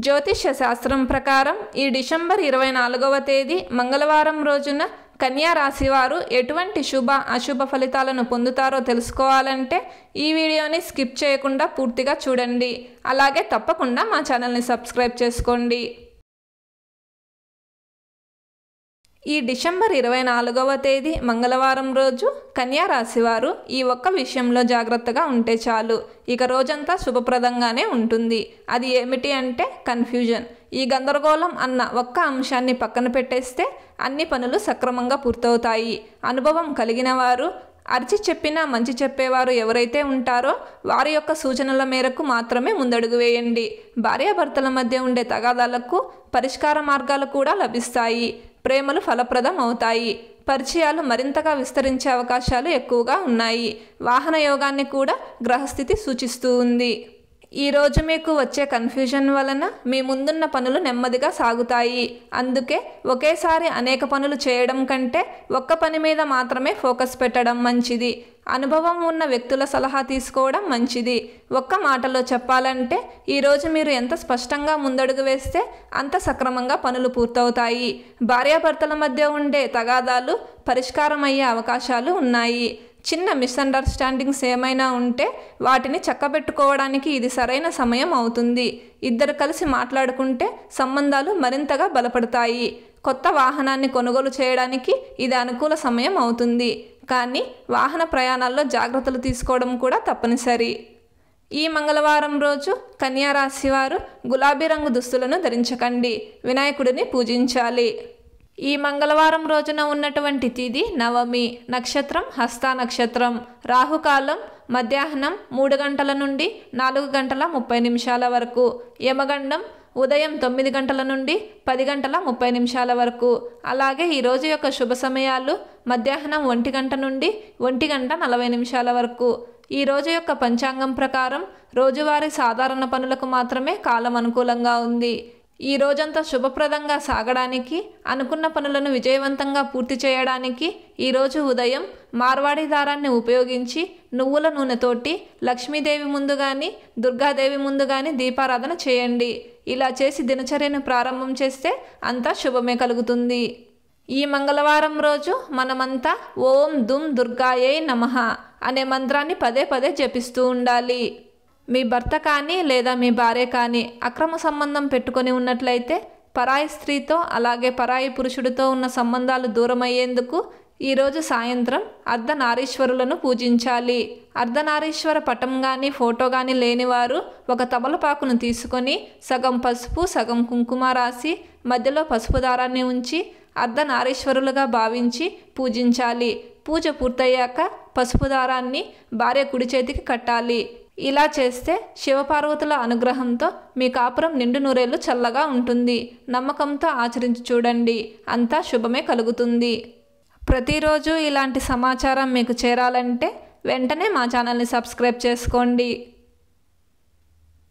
జ్యోతిష్య శాస్త్రం ప్రకారం ఈ డిసెంబర్ 24వ తేదీ మంగళవారం రోజున కన్యా రాశి వారు ఎటువంటి శుభ అశుభ ఫలితాలను పొందుతారో తెలుసుకోవాలంటే ఈ వీడియోని స్కిప్ చేయకుండా పూర్తిగా చూడండి. అలాగే తప్పకుండా మా ఛానల్ని సబ్స్క్రైబ్ చేసుకోండి. ఈ డిసెంబర్ 24వ తేదీ మంగళవారం రోజు కన్యా రాశి వారు ఈ ఒక్క విషయంలో జాగ్రత్తగా ఉంటే చాలు, ఇక రోజంతా శుభప్రదంగానే ఉంటుంది. అది ఏమిటి అంటే కన్ఫ్యూజన్. ఈ గందరగోళం అన్న ఒక్క అంశాన్ని పక్కన పెట్టేస్తే అన్ని పనులు సక్రమంగా పూర్తవుతాయి. అనుభవం కలిగిన వారు, అరిచి చెప్పినా మంచి చెప్పేవారు ఎవరైతే ఉంటారో వారి యొక్క సూచనల మేరకు మాత్రమే ముందడుగు వేయండి. భార్యాభర్తల మధ్య ఉండే తగాదాలకు పరిష్కార మార్గాలు కూడా లభిస్తాయి. ప్రేమలు ఫలప్రదం అవుతాయి. పరిచయాలు మరింతగా విస్తరించే అవకాశాలు ఎక్కువగా ఉన్నాయి. వాహన యోగాన్ని కూడా గ్రహస్థితి సూచిస్తూ ఉంది. ఈరోజు మీకు వచ్చే కన్ఫ్యూజన్ వలన మీ ముందున్న పనులు నెమ్మదిగా సాగుతాయి. అందుకే ఒకేసారి అనేక పనులు చేయడం కంటే ఒక్క పని మీద మాత్రమే ఫోకస్ పెట్టడం మంచిది. అనుభవం ఉన్న వ్యక్తుల సలహా తీసుకోవడం మంచిది. ఒక్క మాటలో చెప్పాలంటే ఈరోజు మీరు ఎంత స్పష్టంగా ముందడుగు వేస్తే అంత సక్రమంగా పనులు పూర్తవుతాయి. భార్యాభర్తల మధ్య ఉండే తగాదాలు పరిష్కారం అయ్యే అవకాశాలు ఉన్నాయి. చిన్న మిస్అండర్స్టాండింగ్స్ ఏమైనా ఉంటే వాటిని చక్కబెట్టుకోవడానికి ఇది సరైన సమయం అవుతుంది. ఇద్దరు కలిసి మాట్లాడుకుంటే సంబంధాలు మరింతగా బలపడతాయి. కొత్త వాహనాన్ని కొనుగోలు చేయడానికి ఇది అనుకూల సమయం అవుతుంది. కానీ వాహన ప్రయాణాల్లో జాగ్రత్తలు తీసుకోవడం కూడా తప్పనిసరి. ఈ మంగళవారం రోజు కన్యా రాశి వారు గులాబీ రంగు దుస్తులను ధరించకండి. వినాయకుడిని పూజించాలి. ఈ మంగళవారం రోజున ఉన్నటువంటి తిథి నవమి, నక్షత్రం హస్త నక్షత్రం, రాహుకాలం మధ్యాహ్నం 3 గంటల నుండి 4 గంటల 30 నిమిషాల వరకు, యమగండం ఉదయం 9 గంటల నుండి 10 గంటల 30 నిమిషాల వరకు. అలాగే ఈరోజు యొక్క శుభ సమయాలు మధ్యాహ్నం 1 గంట నుండి 1 గంట 40 నిమిషాల వరకు. ఈ రోజు యొక్క పంచాంగం ప్రకారం రోజువారీ సాధారణ పనులకు మాత్రమే కాలం అనుకూలంగా ఉంది. ఈ రోజంతా శుభప్రదంగా సాగడానికి, అనుకున్న పనులను విజయవంతంగా పూర్తి చేయడానికి ఈరోజు ఉదయం మార్వాడి దారాన్ని ఉపయోగించి నువ్వుల నూనెతోటి లక్ష్మీదేవి ముందు కానీ దుర్గాదేవి ముందు కానీ దీపారాధన చేయండి. ఇలా చేసి దినచర్యను ప్రారంభం చేస్తే అంతా శుభమే కలుగుతుంది. ఈ మంగళవారం రోజు మనమంతా ఓం దుమ్ దుర్గాయై నమః అనే మంత్రాన్ని పదే పదే జపిస్తూ ఉండాలి. మీ భర్త కానీ లేదా మీ భార్య కానీ అక్రమ సంబంధం పెట్టుకొని ఉన్నట్లయితే పరాయి స్త్రీతో అలాగే పరాయి పురుషుడితో ఉన్న సంబంధాలు దూరమయ్యేందుకు ఈరోజు సాయంత్రం అర్ధనారీశ్వరులను పూజించాలి. అర్ధనారీశ్వర పటం కానీ ఫోటో కానీ లేనివారు ఒక తమలపాకును తీసుకొని సగం పసుపు సగం కుంకుమ రాసి మధ్యలో పసుపు దారాన్ని ఉంచి అర్ధనారీశ్వరులుగా భావించి పూజించాలి. పూజ పూర్తయ్యాక పసుపు దారాన్ని భార్య కుడి చేతికి కట్టాలి. ఇలా చేస్తే శివపార్వతుల అనుగ్రహంతో మీ కాపురం నిండు నూరేళ్లు చల్లగా ఉంటుంది. నమ్మకంతో ఆచరించి చూడండి, అంతా శుభమే కలుగుతుంది. ప్రతిరోజు ఇలాంటి సమాచారం మీకు చేరాలంటే వెంటనే మా ఛానల్ని సబ్స్క్రైబ్ చేసుకోండి.